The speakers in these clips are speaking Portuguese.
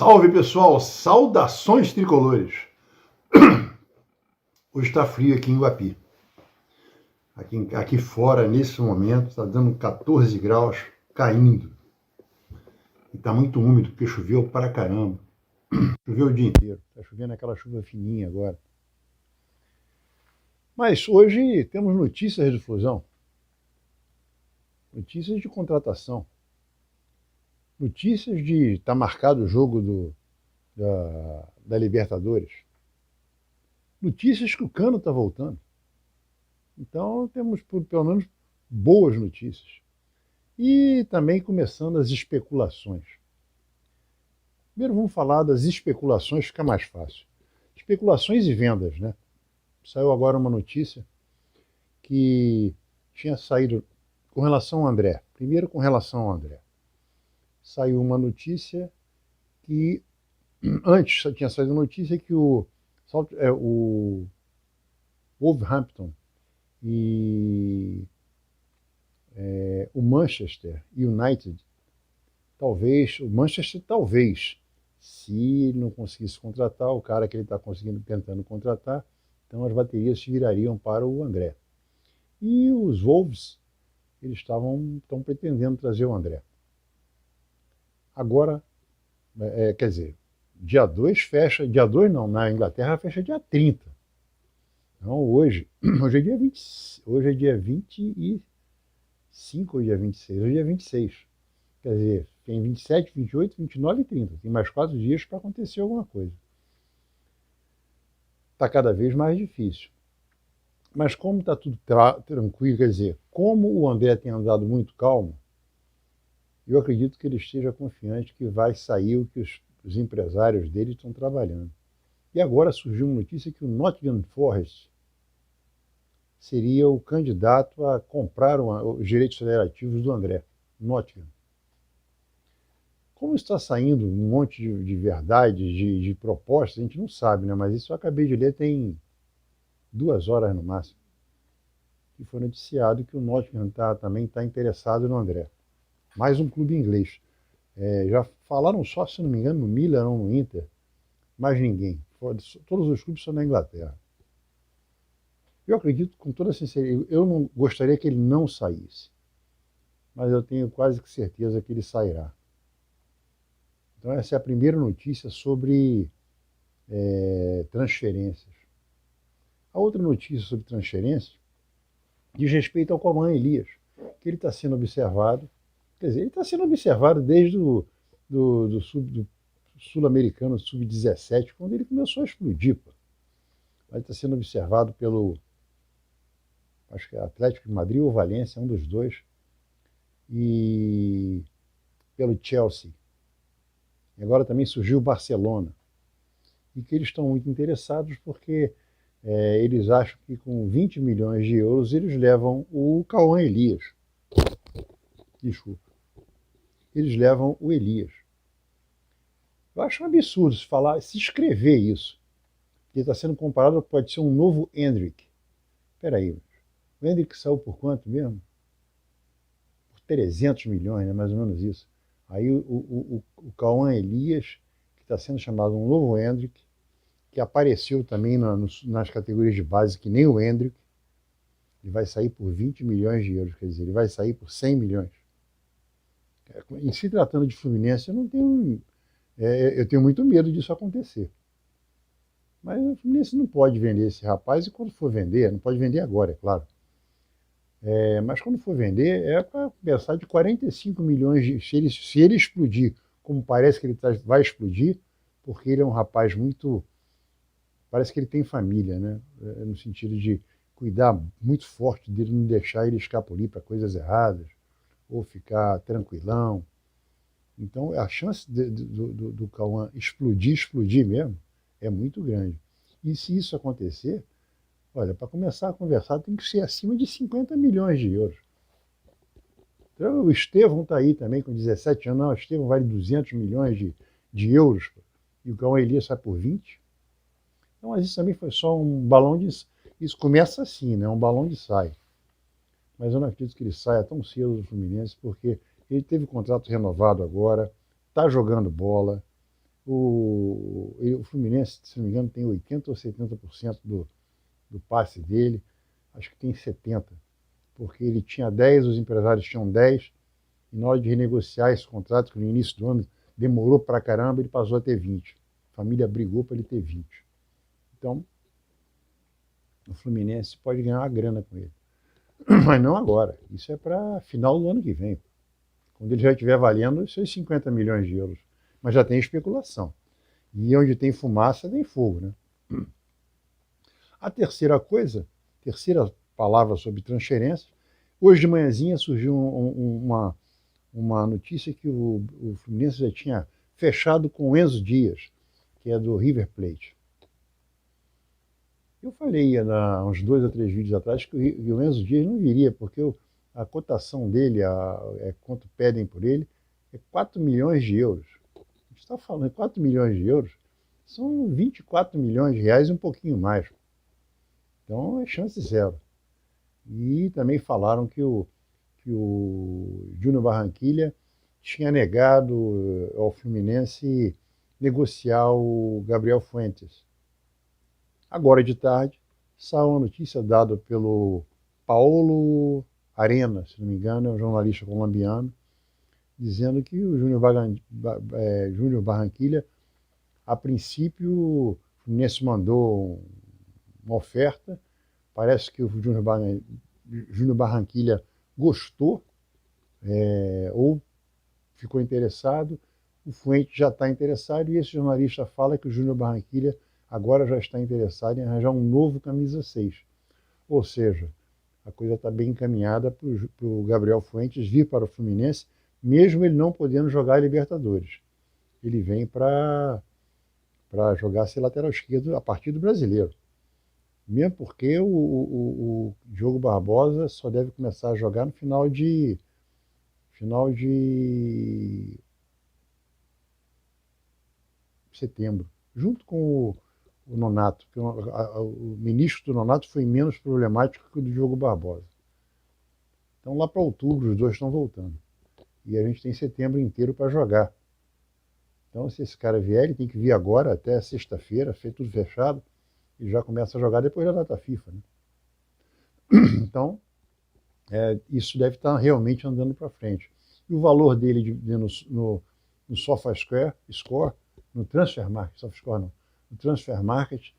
Salve, pessoal! Saudações tricolores! Hoje está frio aqui em Guapi. Aqui fora, nesse momento, está dando 14 graus, caindo. E está muito úmido, porque choveu para caramba. Choveu o dia inteiro. Está chovendo aquela chuva fininha agora. Mas hoje temos notícias de Flusão. Notícias de contratação. Notícias de estar marcado o jogo da Libertadores. Notícias que o Cano está voltando. Então temos pelo menos boas notícias. E também começando as especulações. Primeiro vamos falar das especulações, fica mais fácil. Especulações e vendas, né? Saiu agora uma notícia que tinha saído com relação ao André. Primeiro com relação ao André. Saiu uma notícia que antes tinha saído a notícia que o Wolverhampton e o Manchester United, o Manchester talvez, se não conseguisse contratar o cara que ele está tentando contratar, então as baterias se virariam para o André. E os Wolves, eles estão pretendendo trazer o André. Agora, quer dizer, dia 2 fecha, dia 2 não, na Inglaterra fecha dia 30. Então hoje é dia 20, hoje é dia 25 ou dia 26? Hoje é dia 26. Quer dizer, tem 27, 28, 29 e 30. Tem mais 4 dias para acontecer alguma coisa. Está cada vez mais difícil. Mas como está tudo tranquilo, quer dizer, como o André tem andado muito calmo, eu acredito que ele esteja confiante que vai sair o que os empresários dele estão trabalhando. E agora surgiu uma notícia que o Nottingham Forest seria o candidato a comprar os direitos federativos do André, Nottingham. Como está saindo um monte de verdades, de propostas, a gente não sabe, né? Mas isso eu acabei de ler tem 2 horas no máximo. E foi noticiado que o Nottingham também está interessado no André. Mais um clube inglês. Já falaram só, se não me engano, no Milan ou no Inter. Mais ninguém. Todos os clubes são na Inglaterra. Eu acredito com toda sinceridade, eu não gostaria que ele não saísse. Mas eu tenho quase que certeza que ele sairá. Então essa é a primeira notícia sobre transferências. A outra notícia sobre transferências diz respeito ao Coman Elias, que ele está sendo observado. Quer dizer, ele está sendo observado desde do Sul-Americano, Sub-17, quando ele começou a explodir. Ele está sendo observado pelo, acho que é Atlético de Madrid ou Valência, um dos dois, e pelo Chelsea. E agora também surgiu o Barcelona. E que eles estão muito interessados porque eles acham que com 20 milhões de euros eles levam o Cauã Elias. Desculpa. Eles levam o Elias. Eu acho um absurdo se escrever isso. Ele está sendo comparado, pode ser um novo Endrick. Espera aí, o Endrick saiu por quanto mesmo? Por 300 milhões, né? Mais ou menos isso. Aí o Cauã Elias, que está sendo chamado um novo Endrick, que apareceu também nas categorias de base, que nem o Endrick, ele vai sair por 20 milhões de euros, quer dizer, ele vai sair por 100 milhões. Em se tratando de Fluminense, eu tenho muito medo disso acontecer. Mas o Fluminense não pode vender esse rapaz, e quando for vender, não pode vender agora, é claro. Mas quando for vender, é para pensar de 45 milhões, se ele explodir, como parece que ele vai explodir, porque ele é um rapaz muito... Parece que ele tem família, né? No sentido de cuidar muito forte dele, não deixar ele escapulir para coisas erradas, ou ficar tranquilão. Então, a chance do Cauã explodir mesmo, é muito grande. E se isso acontecer, olha, para começar a conversar tem que ser acima de 50 milhões de euros. Então, o Estevão está aí também com 17 anos. Não, o Estevão vale 200 milhões de euros, e o Cauã Elias sai por 20. Então, mas isso também foi só um balão de... Isso começa assim, né? Um balão de saia. Mas eu não acredito que ele saia tão cedo do Fluminense, porque ele teve contrato renovado agora, está jogando bola. O Fluminense, se não me engano, tem 80% ou 70% do passe dele, acho que tem 70%, porque ele tinha 10%, os empresários tinham 10%, e na hora de renegociar esse contrato, que no início do ano demorou pra caramba, ele passou a ter 20%. A família brigou para ele ter 20%. Então, o Fluminense pode ganhar uma grana com ele. Mas não agora. Isso é para final do ano que vem. Quando ele já estiver valendo os seus 50 milhões de euros. Mas já tem especulação. E onde tem fumaça, tem fogo, né? A terceira coisa, terceira palavra sobre transferências, hoje de manhãzinha surgiu uma notícia que o Fluminense já tinha fechado com o Enzo Dias, que é do River Plate. Eu falei há uns 2 ou 3 vídeos atrás que o Enzo Dias não viria, porque a cotação dele, quanto pedem por ele, é 4 milhões de euros. A gente está falando de 4 milhões de euros, são 24 milhões de reais e um pouquinho mais. Então é chance zero. E também falaram que o Júnior Barranquilla tinha negado ao Fluminense negociar o Gabriel Fuentes. Agora de tarde, saiu uma notícia dada pelo Paulo Arena, se não me engano, é um jornalista colombiano, dizendo que o Júnior Barranquilla, a princípio, o Fluminense mandou uma oferta, parece que o Júnior Barranquilla gostou, ou ficou interessado, o Fuentes já está interessado, e esse jornalista fala que o Júnior Barranquilla agora já está interessado em arranjar um novo camisa 6. Ou seja, a coisa está bem encaminhada para o Gabriel Fuentes vir para o Fluminense, mesmo ele não podendo jogar a Libertadores. Ele vem para jogar ser lateral esquerdo a partir do Brasileiro. Mesmo porque o Diogo Barbosa só deve começar a jogar no final de setembro, junto com o Nonato, porque o ministro do Nonato foi menos problemático que o do Diogo Barbosa. Então lá para outubro os dois estão voltando. E a gente tem setembro inteiro para jogar. Então se esse cara vier, ele tem que vir agora, até sexta-feira, tudo fechado, e já começa a jogar depois da data FIFA, né? Então, isso deve estar realmente andando para frente. E o valor dele no SofaScore, no Transfer Market, SofaScore não, no Transfer Market,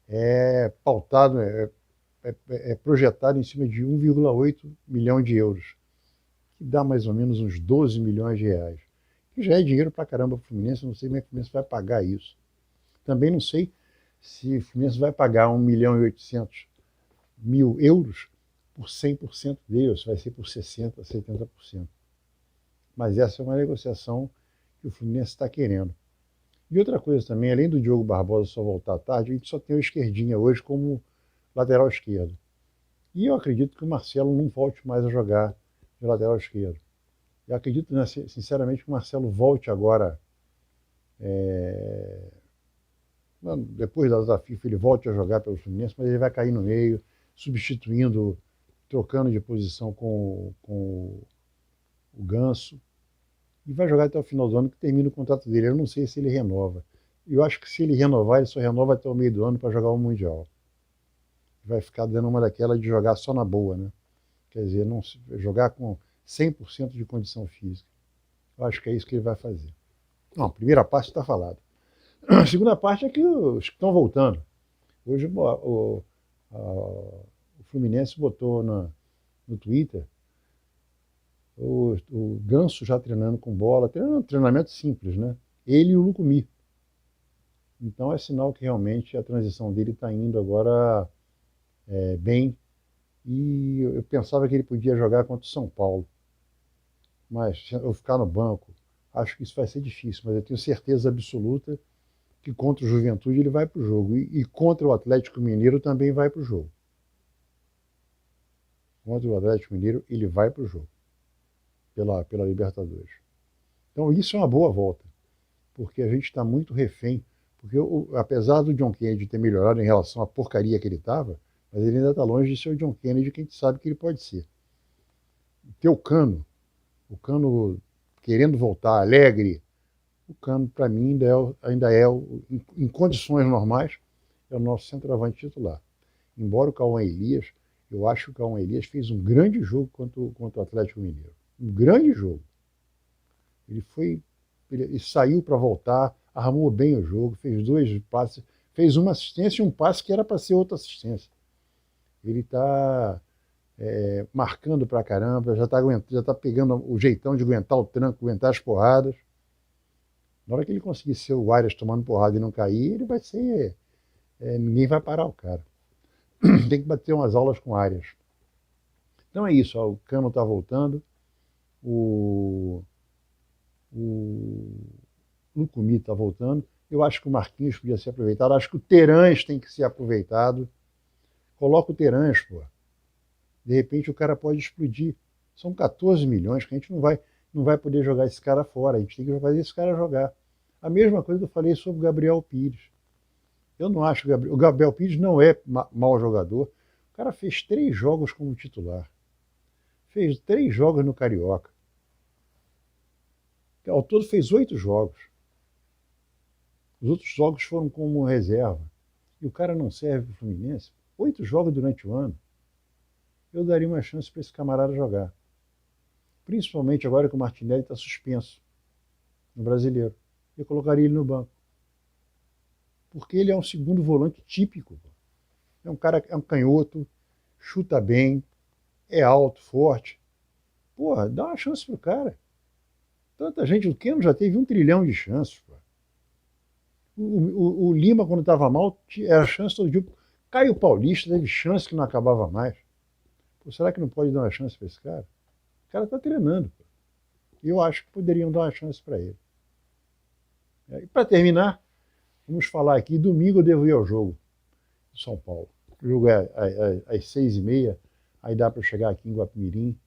é pautado, projetado em cima de 1,8 milhão de euros, que dá mais ou menos uns 12 milhões de reais, que já é dinheiro pra caramba para o Fluminense, não sei como é que o Fluminense vai pagar isso. Também não sei se o Fluminense vai pagar 1.800.000 euros por 100% dele, ou se vai ser por 60%, 70%. Mas essa é uma negociação que o Fluminense está querendo. E outra coisa também, além do Diogo Barbosa só voltar à tarde, a gente só tem o Esquerdinha hoje como lateral esquerdo. E eu acredito que o Marcelo não volte mais a jogar de lateral esquerdo. Eu acredito, né, sinceramente, que o Marcelo volte agora, depois da data FIFA, ele volte a jogar pelo Fluminense, mas ele vai cair no meio, substituindo, trocando de posição com o Ganso. E vai jogar até o final do ano, que termina o contrato dele. Eu não sei se ele renova. Eu acho que se ele renovar, ele só renova até o meio do ano para jogar o Mundial. Vai ficar dando uma daquela de jogar só na boa, né? Quer dizer, não jogar com 100% de condição física. Eu acho que é isso que ele vai fazer. Não, a primeira parte está falada. A segunda parte é que os que estão voltando. Hoje o Fluminense botou no Twitter o Ganso já treinando com bola, treinamento simples, né? Ele e o Lucumí. Então é sinal que realmente a transição dele está indo agora bem. E eu pensava que ele podia jogar contra o São Paulo, mas eu ficar no banco, acho que isso vai ser difícil, mas eu tenho certeza absoluta que contra o Juventude ele vai para o jogo, e contra o Atlético Mineiro também vai para o jogo. Contra o Atlético Mineiro ele vai para o jogo, pela Libertadores. Então isso é uma boa volta, porque a gente está muito refém, porque apesar do John Kennedy ter melhorado em relação à porcaria que ele estava, mas ele ainda está longe de ser o John Kennedy que a gente sabe que ele pode ser. Ter o Cano querendo voltar, alegre, o Cano, para mim, ainda é em condições normais, é o nosso centroavante titular. Embora o Cauã Elias, eu acho que o Cauã Elias fez um grande jogo contra o Atlético Mineiro. Um grande jogo. Ele saiu para voltar, armou bem o jogo, fez 2 passes, fez uma assistência e um passe que era para ser outra assistência. Ele está marcando pra caramba, já tá pegando o jeitão de aguentar o tranco, aguentar as porradas. Na hora que ele conseguir ser o Arias tomando porrada e não cair, ele vai ser. Ninguém vai parar o cara. Tem que bater umas aulas com Arias. Então é isso, ó, o Cano está voltando, o Lucumí está voltando. Eu acho que o Marquinhos podia ser aproveitado, acho que o Terãs tem que ser aproveitado. Coloca o Terãs, pô. De repente o cara pode explodir. São 14 milhões que a gente não vai poder jogar esse cara fora. A gente tem que fazer esse cara jogar. A mesma coisa que eu falei sobre o Gabriel Pires. Eu não acho que o Gabriel Pires não é mau jogador. O cara fez 3 jogos como titular. Fez 3 jogos no Carioca. Ao todo fez 8 jogos. Os outros jogos foram como reserva. E o cara não serve para o Fluminense. 8 jogos durante o ano. Eu daria uma chance para esse camarada jogar. Principalmente agora que o Martinelli está suspenso no Brasileiro. Eu colocaria ele no banco. Porque ele é um segundo volante típico. É um cara, é um canhoto, chuta bem, é alto, forte. Porra, dá uma chance pro cara. Tanta gente, o Keno já teve 1 trilhão de chances. Pô. O Lima, quando estava mal, era chance todo dia. Caio Paulista teve chance que não acabava mais. Pô, será que não pode dar uma chance para esse cara? O cara está treinando. Pô. E eu acho que poderiam dar uma chance para ele. E para terminar, vamos falar aqui, domingo eu devo ir ao jogo de São Paulo. O jogo é às 6h30, aí dá para chegar aqui em Guapimirim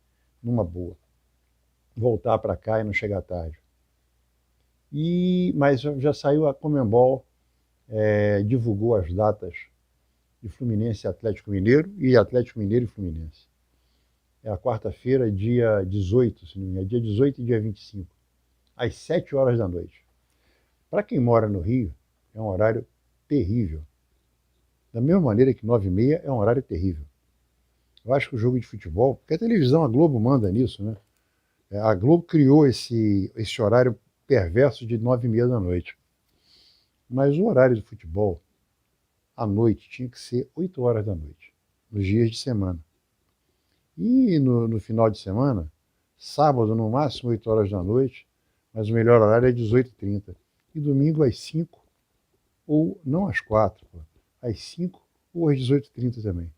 numa boa. Voltar para cá e não chegar tarde. Mas já saiu a Conmebol, divulgou as datas de Fluminense e Atlético Mineiro e Atlético Mineiro e Fluminense. É a quarta-feira, dia 18, se não me engano, dia 18 e dia 25, às 7 horas da noite. Para quem mora no Rio, é um horário terrível. Da mesma maneira que 9h30 é um horário terrível. Eu acho que o jogo de futebol, porque a televisão, a Globo manda nisso, né? A Globo criou esse horário perverso de 9h30 da noite. Mas o horário de futebol, à noite, tinha que ser 8 horas da noite, nos dias de semana. E no final de semana, sábado, no máximo 8 horas da noite, mas o melhor horário é 18h30. E domingo às 5, ou não às 4, pô, às 5 ou às 18h30 também.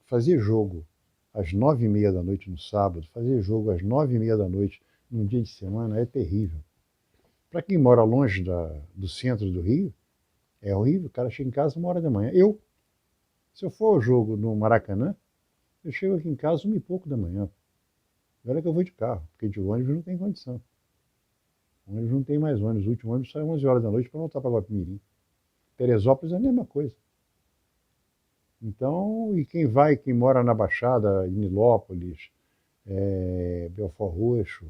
Fazer jogo às 9h30 da noite no sábado, fazer jogo às 9h30 da noite num dia de semana é terrível. Para quem mora longe do centro do Rio, é horrível. O cara chega em casa 1h da manhã. Se eu for ao jogo no Maracanã, eu chego aqui em casa 1h e pouco da manhã. Olha que eu vou de carro, porque de ônibus não tem condição. O ônibus não tem mais ônibus. O último ônibus sai 11 horas da noite para voltar para Guapimirim. Teresópolis é a mesma coisa. Então, e quem mora na Baixada, em Nilópolis, Belford Roxo,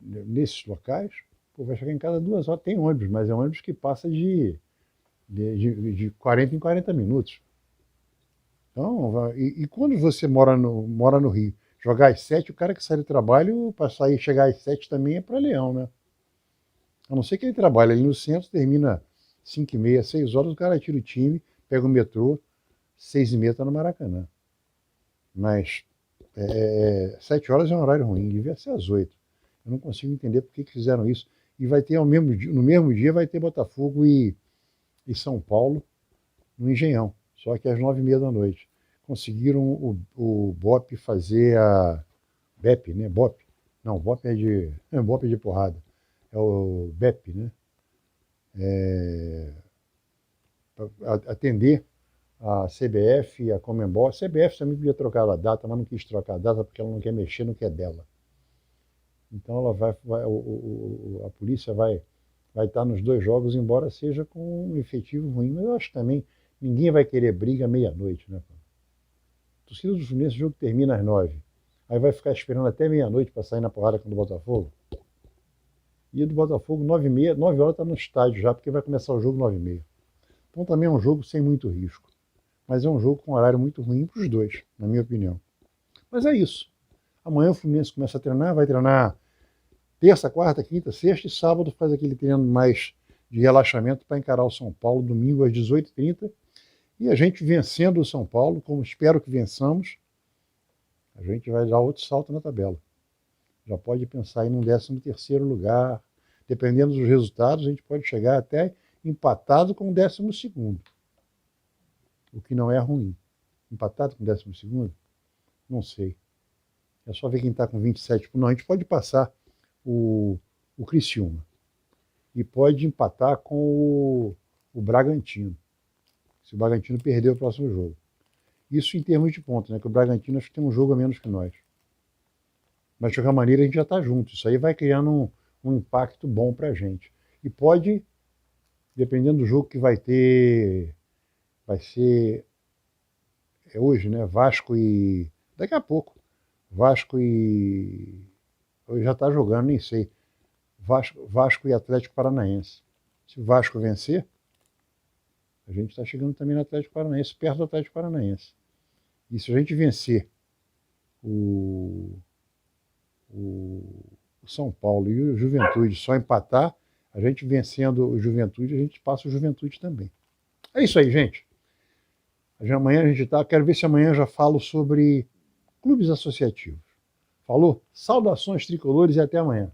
nesses locais, pô, vai chegar em casa 2 horas. Tem ônibus, mas é um ônibus que passa de 40 em 40 minutos. Então, e quando você mora no Rio, jogar às 7, o cara que sai do trabalho, para chegar às 7 também é para Leão, né? A não ser que ele trabalhe ali no centro, termina 5h30, 6 horas, o cara tira o time, pega o metrô, 6h30 está no Maracanã. Mas 7 horas é um horário ruim, devia ser às 8. Eu não consigo entender por que fizeram isso. E vai ter no mesmo dia vai ter Botafogo e São Paulo no Engenhão, só que às 9h30 da noite. Conseguiram o BOP fazer a BEP, né? BOP. Não, BOP BOP é de porrada. É o BEP, né? Atender a CBF e a Conmebol. A CBF também podia trocar a data, mas não quis trocar a data porque ela não quer mexer no que é dela. Então ela a polícia vai estar nos 2 jogos, embora seja com um efetivo ruim. Mas eu acho que também ninguém vai querer briga meia-noite, né? A torcida do Fluminense, o jogo termina às 9. Aí vai ficar esperando até meia-noite para sair na porrada contra o Botafogo. E do Botafogo, 9h30, 9 horas está no estádio já, porque vai começar o jogo 9h30. Então também é um jogo sem muito risco. Mas é um jogo com um horário muito ruim para os dois, na minha opinião. Mas é isso. Amanhã o Fluminense começa a treinar, vai treinar terça, quarta, quinta, sexta e sábado faz aquele treino mais de relaxamento para encarar o São Paulo, domingo às 18h30. E a gente vencendo o São Paulo, como espero que vençamos, a gente vai dar outro salto na tabela. Já pode pensar em um 13º lugar. Dependendo dos resultados, a gente pode chegar até empatado com o 12º. O que não é ruim. Empatado com o 12º? Não sei. É só ver quem está com 27. Não, a gente pode passar o Criciúma. E pode empatar com o Bragantino. Se o Bragantino perder o próximo jogo. Isso em termos de pontos, né? Que o Bragantino acho que tem um jogo a menos que nós. Mas de qualquer maneira a gente já está junto. Isso aí vai criando um impacto bom para a gente. E pode, dependendo do jogo que vai ter, vai ser hoje, né? Vasco e... Daqui a pouco. Vasco e... Hoje já está jogando, nem sei. Vasco e Atlético Paranaense. Se o Vasco vencer, a gente está chegando também no Atlético Paranaense, perto do Atlético Paranaense. E se a gente vencer o São Paulo e o Juventude só empatar, a gente vencendo o Juventude, a gente passa o Juventude também. É isso aí, gente. Amanhã a gente tá. Quero ver se amanhã eu já falo sobre clubes associativos. Falou? Saudações tricolores e até amanhã.